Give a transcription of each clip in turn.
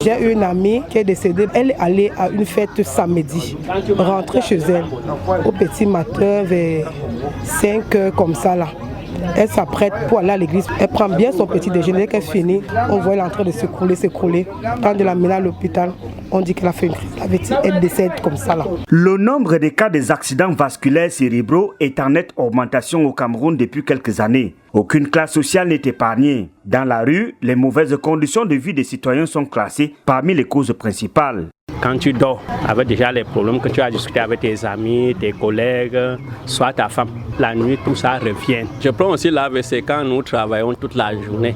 J'ai une amie qui est décédée. Elle est allée à une fête samedi, rentrée chez elle au petit matin vers 5 heures comme ça là. Elle s'apprête pour aller à l'église. Elle prend bien son petit déjeuner. Dès qu'elle finit, on voit elle en train de s'écrouler. Quand elle l'a menée à l'hôpital, on dit qu'elle a fait une crise. Elle décède comme ça là. Le nombre de cas des accidents vasculaires cérébraux est en nette augmentation au Cameroun depuis quelques années. Aucune classe sociale n'est épargnée. Dans la rue, les mauvaises conditions de vie des citoyens sont classées parmi les causes principales. Quand tu dors, avec déjà les problèmes que tu as discutés avec tes amis, tes collègues, soit ta femme, la nuit, tout ça revient. Je prends aussi l'AVC quand nous travaillons toute la journée.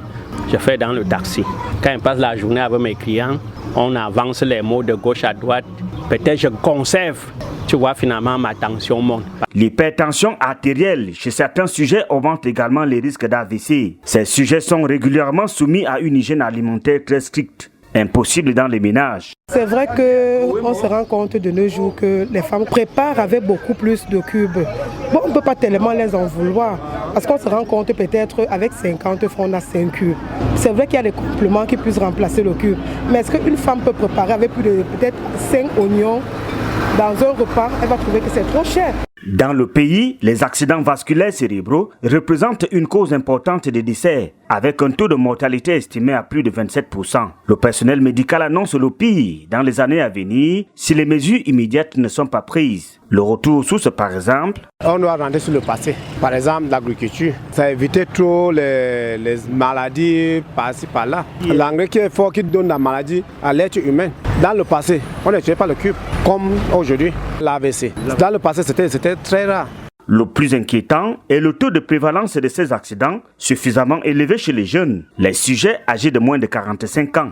Je fais dans le taxi. Quand je passe la journée avec mes clients, on avance les mots de gauche à droite. Peut-être je conserve. Tu vois, finalement, ma tension monte. L'hypertension artérielle chez certains sujets augmente également les risques d'AVC. Ces sujets sont régulièrement soumis à une hygiène alimentaire très stricte. Impossible dans les ménages. C'est vrai qu'on se rend compte de nos jours que les femmes préparent avec beaucoup plus de cubes. Bon, on ne peut pas tellement les en vouloir parce qu'on se rend compte peut-être avec 50 francs on a 5 cubes. C'est vrai qu'il y a des compléments qui puissent remplacer le cube. Mais est-ce qu'une femme peut préparer avec plus de peut-être 5 oignons dans un repas? Elle va trouver que c'est trop cher. Dans le pays, les accidents vasculaires cérébraux représentent une cause importante des décès, avec un taux de mortalité estimé à plus de 27%. Le personnel médical annonce le pire dans les années à venir si les mesures immédiates ne sont pas prises. Le retour aux sources, par exemple. On doit rentrer sur le passé. Par exemple, l'agriculture. Ça évite trop les maladies par-ci, par-là. L'engrais qui est fort, qui donne la maladie à l'être humain. Dans le passé, on ne tuait pas le cube, comme aujourd'hui, l'AVC. Dans le passé, c'était très rare. Le plus inquiétant est le taux de prévalence de ces accidents suffisamment élevé chez les jeunes, les sujets âgés de moins de 45 ans.